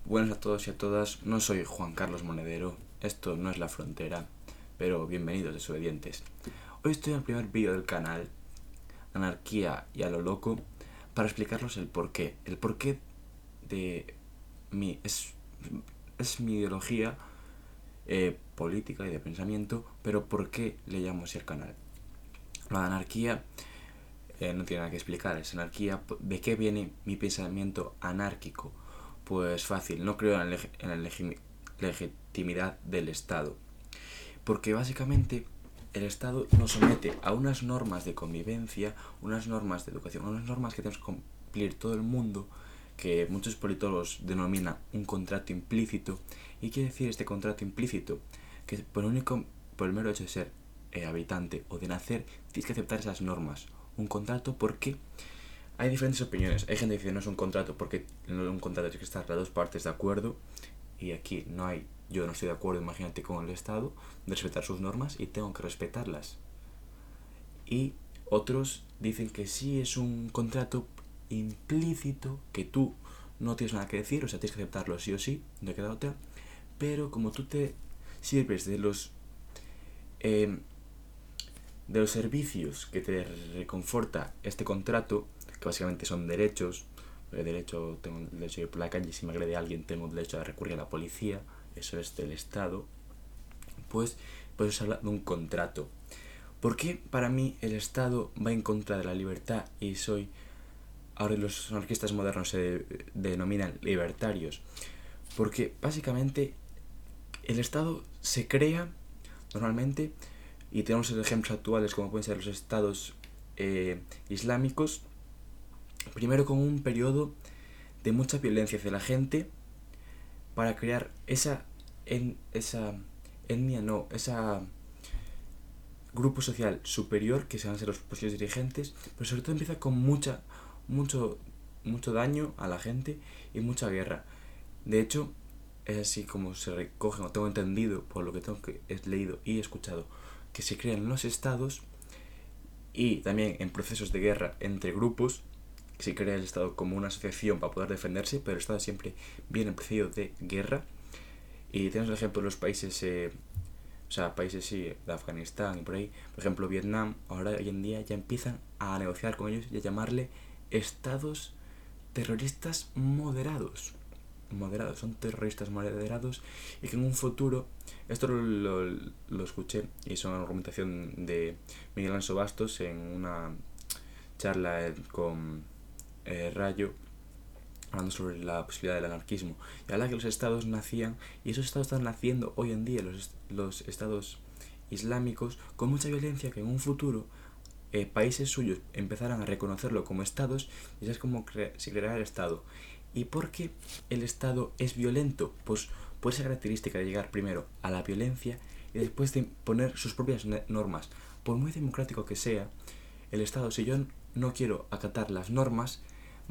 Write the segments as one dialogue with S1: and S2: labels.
S1: Buenas a todos y a todas, no soy Juan Carlos Monedero, esto no es La Frontera, pero bienvenidos desobedientes. Hoy estoy en el primer vídeo del canal, Anarquía y a lo loco, para explicaros el porqué de mi... es mi ideología política y de pensamiento, pero por qué le llamo así al canal. La anarquía no tiene nada que explicar, es anarquía. ¿De qué viene mi pensamiento anárquico? Pues fácil, no creo en la legitimidad del Estado. Porque básicamente el Estado nos somete a unas normas de convivencia, unas normas de educación, unas normas que tenemos que cumplir todo el mundo, que muchos politólogos denominan un contrato implícito. ¿Y qué quiere decir este contrato implícito? Que por el mero hecho de ser habitante o de nacer, tienes que aceptar esas normas. Un contrato porque hay diferentes opiniones. Hay gente que dice no es un contrato porque en un contrato tiene que estar las dos partes de acuerdo, y aquí no hay. Yo no estoy de acuerdo, imagínate, con el Estado, de respetar sus normas y tengo que respetarlas. Y otros dicen que sí es un contrato implícito, que tú no tienes nada que decir, o sea, tienes que aceptarlo sí o sí, no queda otra, pero como tú te sirves eh, de los servicios que te reconforta este contrato, que básicamente son derechos. Derecho, tengo el derecho de ir por la calle, si me agrede alguien tengo el derecho a recurrir a la policía, eso es del Estado. Pues se habla de un contrato. ¿Por qué para mí el Estado va en contra de la libertad y soy... Ahora los anarquistas modernos se denominan libertarios? Porque básicamente el Estado se crea normalmente, y tenemos ejemplos actuales como pueden ser los estados islámicos, primero con un periodo de mucha violencia hacia la gente para crear esa etnia, no, esa grupo social superior que se van a ser los posibles dirigentes, pero sobre todo empieza con mucho daño a la gente y mucha guerra. De hecho, es así como se recogen, o tengo entendido por lo que he leído y escuchado, que se crean los estados, y también en procesos de guerra entre grupos se crea el Estado como una asociación para poder defenderse, pero el Estado siempre viene precedido de guerra. Y tenemos el ejemplo de los países, países sí, de Afganistán y por ahí, por ejemplo Vietnam, ahora hoy en día ya empiezan a negociar con ellos y a llamarle estados terroristas moderados, son terroristas moderados, y que en un futuro, esto lo escuché y es una argumentación de Miguel Anso Bastos en una charla con Rayo, hablando sobre la posibilidad del anarquismo, y habla que los estados nacían, y esos estados están naciendo hoy en día, los estados islámicos, con mucha violencia, que en un futuro países suyos empezaran a reconocerlo como estados, y así es como se creará el Estado. ¿Y por qué el Estado es violento? Pues por esa característica de llegar primero a la violencia y después de poner sus propias normas. Por muy democrático que sea, el Estado, si yo no quiero acatar las normas,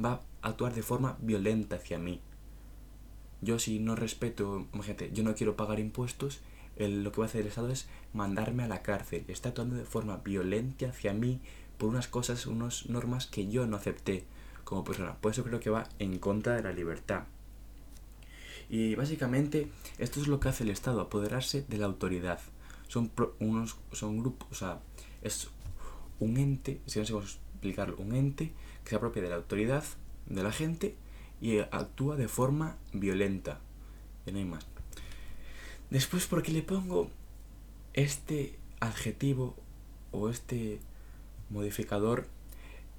S1: va a actuar de forma violenta hacia mí. Yo, si no respeto, imagínate, yo no quiero pagar impuestos, lo que va a hacer el Estado es mandarme a la cárcel. Está actuando de forma violenta hacia mí por unas cosas, unas normas que yo no acepté como persona. Por eso creo que va en contra de la libertad. Y básicamente esto es lo que hace el Estado, apoderarse de la autoridad. Son grupos, o sea, es un ente, si no sé cómo explicarlo, un ente que se apropia de la autoridad de la gente y actúa de forma violenta. Y no hay más. Después, ¿por qué le pongo este adjetivo o este modificador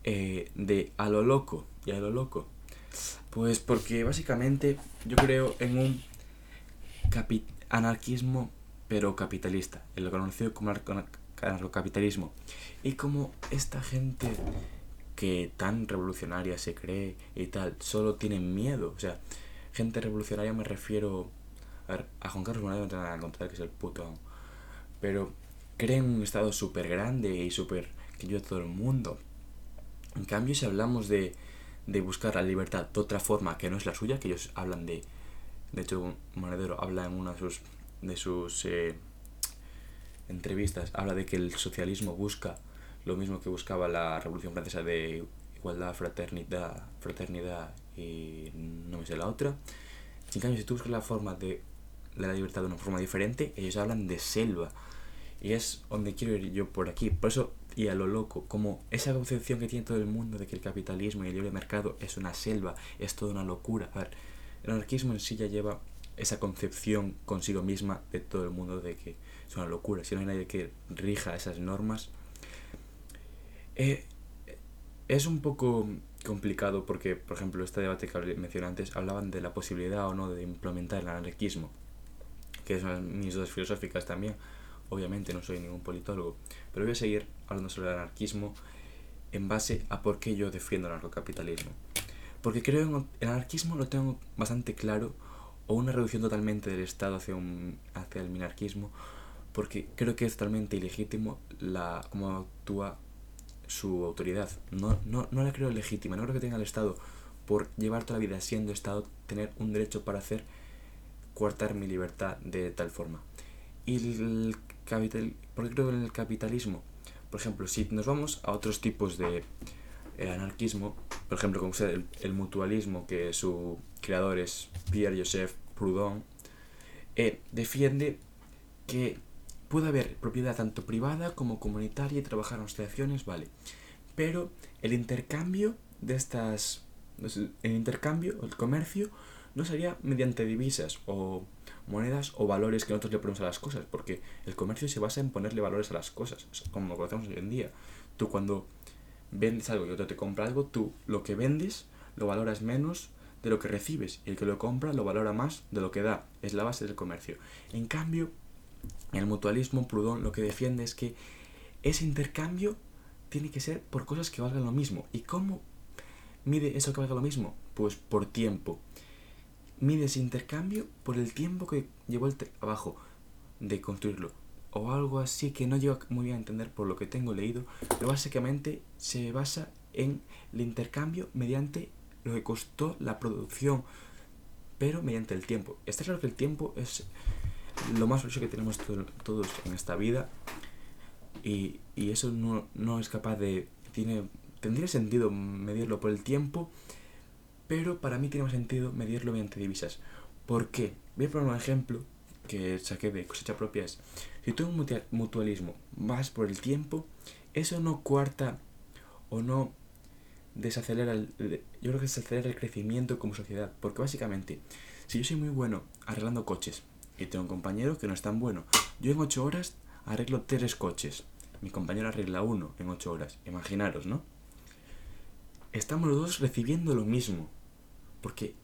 S1: de a lo loco y a lo loco? Pues porque básicamente yo creo en un anarquismo pero capitalista, en lo conocido como anarcocapitalismo. Y como esta gente que tan revolucionaria se cree y tal, solo tienen miedo, o sea, gente revolucionaria me refiero a Juan Carlos Monedero, no tengo nada que contar, que es el puto amo, pero creen un estado súper grande y súper que ayuda a todo el mundo. En cambio, si hablamos de buscar la libertad de otra forma que no es la suya, que ellos hablan de hecho Monedero habla en una de sus entrevistas, habla de que el socialismo busca lo mismo que buscaba la Revolución Francesa, de igualdad, fraternidad y no me sé la otra. En cambio, si tú buscas la forma de la libertad de una forma diferente, ellos hablan de selva. Y es donde quiero ir yo por aquí. Por eso, y a lo loco, como esa concepción que tiene todo el mundo de que el capitalismo y el libre mercado es una selva, es toda una locura. A ver, el anarquismo en sí ya lleva esa concepción consigo misma de todo el mundo de que es una locura. Si no hay nadie que rija esas normas, es un poco complicado porque, por ejemplo, este debate que mencioné antes hablaban de la posibilidad o no de implementar el anarquismo, que son mis dudas filosóficas también. Obviamente no soy ningún politólogo, pero voy a seguir hablando sobre el anarquismo en base a por qué yo defiendo el anarcocapitalismo. Porque creo en el anarquismo lo tengo bastante claro, o una reducción totalmente del Estado hacia el minarquismo, porque creo que es totalmente ilegítimo cómo actúa su autoridad. No la creo legítima, no creo que tenga el Estado, por llevar toda la vida siendo Estado, tener un derecho para coartar mi libertad de tal forma. Y ¿por qué creo en el capitalismo? Por ejemplo, si nos vamos a otros tipos de anarquismo, por ejemplo, como el mutualismo, que su creador es Pierre-Joseph Proudhon, defiende que puede haber propiedad tanto privada como comunitaria y trabajar en asociaciones, vale. Pero el intercambio de estas... El intercambio, el comercio, no sería mediante divisas o monedas o valores que nosotros le ponemos a las cosas, porque el comercio se basa en ponerle valores a las cosas, como lo conocemos hoy en día. Tú cuando vendes algo y otro te compra algo, tú lo que vendes lo valoras menos de lo que recibes, y el que lo compra lo valora más de lo que da. Es la base del comercio. En cambio, en el mutualismo, Proudhon lo que defiende es que ese intercambio tiene que ser por cosas que valgan lo mismo. ¿Y cómo mide eso que valga lo mismo? Pues por tiempo. Mide ese intercambio por el tiempo que llevó el trabajo de construirlo, o algo así, que no llego muy bien a entender por lo que tengo leído, pero básicamente se basa en el intercambio mediante lo que costó la producción, pero mediante el tiempo. Está claro que el tiempo es lo más valioso que tenemos todos en esta vida, y eso no es capaz de... Tendría sentido medirlo por el tiempo, pero para mí tiene más sentido medirlo mediante divisas. ¿Por qué? Voy a poner un ejemplo que saqué de cosecha propia. Si tú en un mutualismo vas por el tiempo, eso no coarta o no desacelera yo creo que desacelera el crecimiento como sociedad, porque básicamente, si yo soy muy bueno arreglando coches y tengo un compañero que no es tan bueno, yo en 8 horas arreglo 3 coches, mi compañero arregla uno en 8 horas, imaginaros, ¿no? Estamos los dos recibiendo lo mismo, porque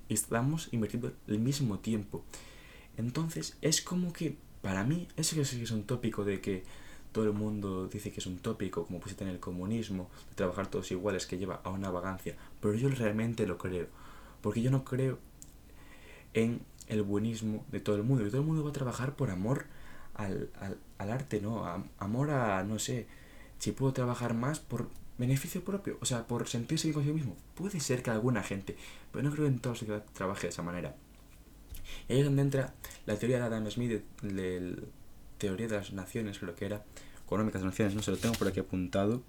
S1: estamos invirtiendo el mismo tiempo. Entonces es como que, para mí, eso que sí es un tópico de que todo el mundo dice que es un tópico, como puede tener el comunismo, de trabajar todos iguales, que lleva a una vagancia, pero yo realmente lo creo, porque yo no creo en el buenismo de todo el mundo, y todo el mundo va a trabajar por amor al arte, ¿no? Amor a, no sé, si puedo trabajar más por beneficio propio, o sea, por sentirse bien consigo mismo. Puede ser que alguna gente, pero no creo que en toda la sociedad trabaje de esa manera. Y ahí es donde entra la teoría de Adam Smith, de teoría de las naciones, creo que era, económicas de las naciones, no se lo tengo por aquí apuntado,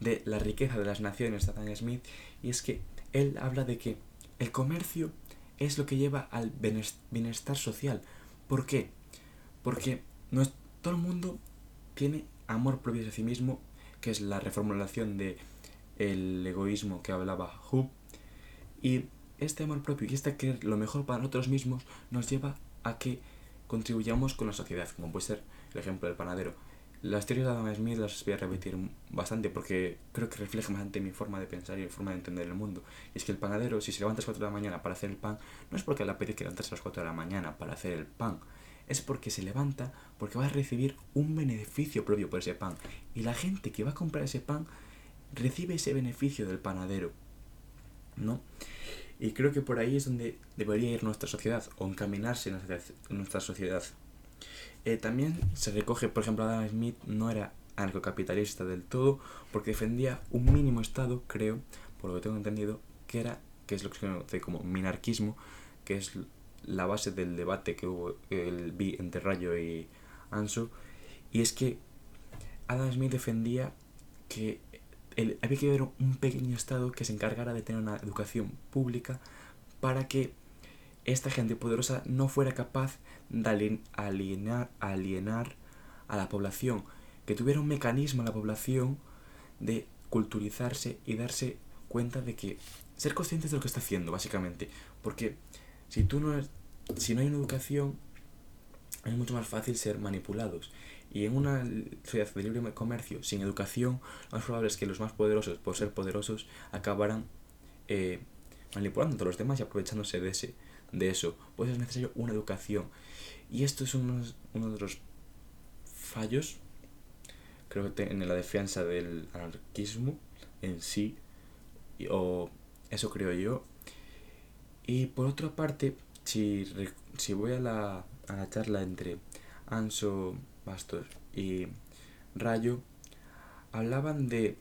S1: de la riqueza de las naciones de Adam Smith, y es que él habla de que el comercio es lo que lleva al bienestar social. ¿Por qué? Porque todo el mundo tiene amor propio hacia sí mismo, que es la reformulación de el egoísmo que hablaba Hub, y este amor propio y este querer lo mejor para nosotros mismos nos lleva a que contribuyamos con la sociedad, como puede ser el ejemplo del panadero. Las teorías de Adam Smith las voy a repetir bastante porque creo que reflejan bastante mi forma de pensar y mi forma de entender el mundo. Y es que el panadero, si se levanta a las 4 de la mañana para hacer el pan, no es porque le apetezca levantarse a las 4 de la mañana para hacer el pan, es porque se levanta porque va a recibir un beneficio propio por ese pan. Y la gente que va a comprar ese pan recibe ese beneficio del panadero, ¿no? Y creo que por ahí es donde debería ir nuestra sociedad, o encaminarse en nuestra sociedad. También se recoge, por ejemplo, Adam Smith no era anarcocapitalista del todo, porque defendía un mínimo estado, creo, por lo que tengo entendido, que es lo que se conoce como minarquismo, que es la base del debate que hubo entre Rayo y Anso, y es que Adam Smith defendía que había que haber un pequeño Estado que se encargara de tener una educación pública para que esta gente poderosa no fuera capaz de alienar a la población, que tuviera un mecanismo en la población de culturizarse y darse cuenta de que ser conscientes de lo que está haciendo, básicamente, porque si si no hay una educación, es mucho más fácil ser manipulados. Y en una sociedad de libre comercio sin educación, lo más probable es que los más poderosos, por ser poderosos, acabarán manipulando a todos los demás y aprovechándose de eso. Pues es necesario una educación. Y esto es uno de los fallos, creo que en la defensa del anarquismo en sí, o eso creo yo. Y por otra parte, si voy a la charla entre Anso Bastos y Rayo, hablaban de...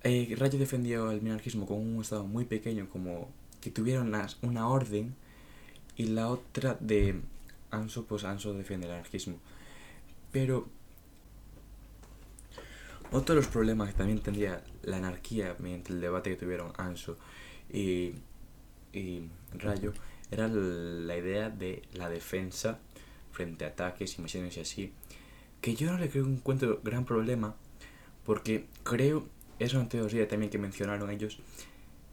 S1: Rayo defendía el minarquismo como un estado muy pequeño, como que tuviera una orden, y la otra de Anso, pues Anso defiende el anarquismo. Pero otro de los problemas que también tendría la anarquía mediante el debate que tuvieron Anso y, y Rayo era la idea de la defensa frente a ataques, invasiones y así, que yo no le creo encuentro gran problema, porque creo, es una teoría también que mencionaron ellos,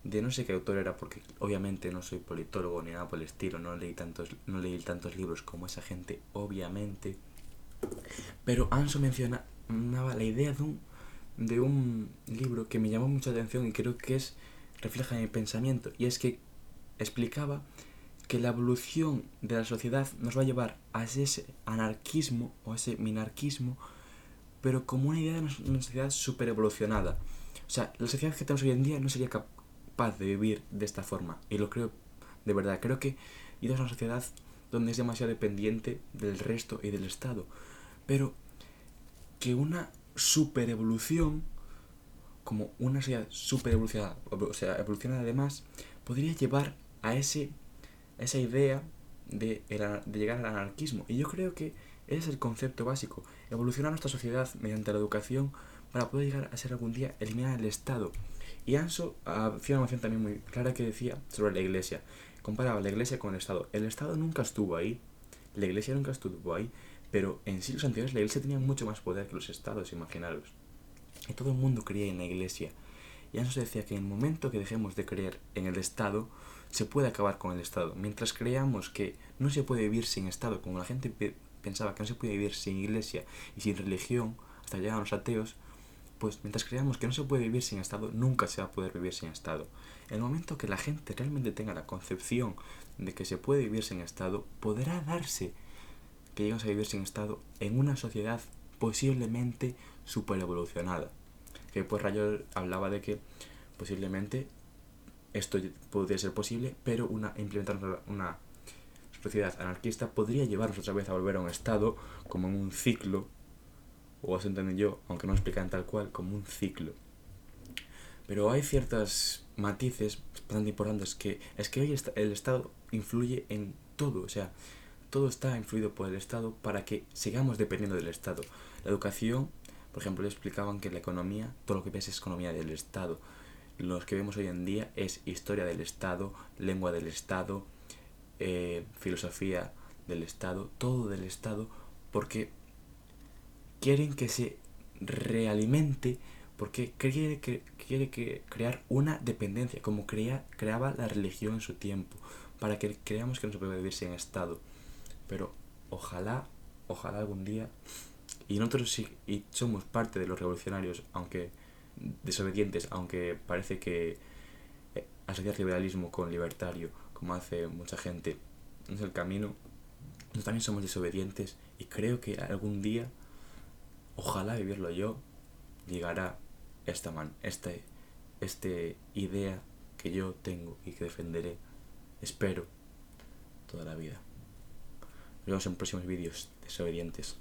S1: de no sé qué autor era, porque obviamente no soy politólogo ni nada por el estilo, no leí tantos libros como esa gente, obviamente, pero Anso mencionaba la idea de un libro que me llamó mucha atención y creo que refleja mi pensamiento, y es que explicaba que la evolución de la sociedad nos va a llevar a ese anarquismo o a ese minarquismo, pero como una idea de una sociedad super evolucionada. O sea, la sociedad que tenemos hoy en día no sería capaz de vivir de esta forma, y lo creo de verdad. Creo que vivimos en una sociedad donde es demasiado dependiente del resto y del Estado, pero que una super evolución, como una sociedad super evolucionada, o sea, evolucionada además, podría llevar a esa idea de llegar al anarquismo. Y yo creo que ese es el concepto básico: evolucionar nuestra sociedad mediante la educación para poder llegar a ser algún día eliminar el Estado. Y Anso hacía una mención también muy clara que decía sobre la Iglesia. Comparaba la Iglesia con el Estado. El Estado nunca estuvo ahí, la Iglesia nunca estuvo ahí, pero en siglos anteriores la Iglesia tenía mucho más poder que los Estados, imaginaros. Y todo el mundo creía en la Iglesia. Y Anso decía que en el momento que dejemos de creer en el Estado, se puede acabar con el Estado. Mientras creamos que no se puede vivir sin Estado, como la gente pensaba que no se puede vivir sin Iglesia y sin religión, hasta llegar a los ateos, pues mientras creamos que no se puede vivir sin Estado, nunca se va a poder vivir sin Estado. En el momento que la gente realmente tenga la concepción de que se puede vivir sin Estado, podrá darse que lleguemos a vivir sin Estado en una sociedad posiblemente super evolucionada. Que pues Rayo hablaba de que posiblemente esto podría ser posible, pero implementar una sociedad anarquista podría llevarnos otra vez a volver a un estado como en un ciclo, o eso entendí yo, aunque no lo explican tal cual, como un ciclo. Pero hay ciertos matices bastante importantes, que es que hoy el Estado influye en todo, o sea, todo está influido por el Estado para que sigamos dependiendo del Estado. La educación, por ejemplo, le explicaban que la economía, todo lo que ves es economía del Estado. Los que vemos hoy en día es historia del Estado, lengua del Estado, filosofía del Estado, todo del Estado, porque quieren que se realimente, porque quiere crear una dependencia, como creaba la religión en su tiempo, para que creamos que no se puede vivir sin Estado. Pero ojalá algún día, y nosotros sí, y somos parte de los revolucionarios, aunque desobedientes, aunque parece que asociar liberalismo con libertario, como hace mucha gente, no es el camino. Nosotros también somos desobedientes, y creo que algún día, ojalá vivirlo yo, llegará esta idea que yo tengo y que defenderé, espero, toda la vida. Nos vemos en próximos vídeos desobedientes.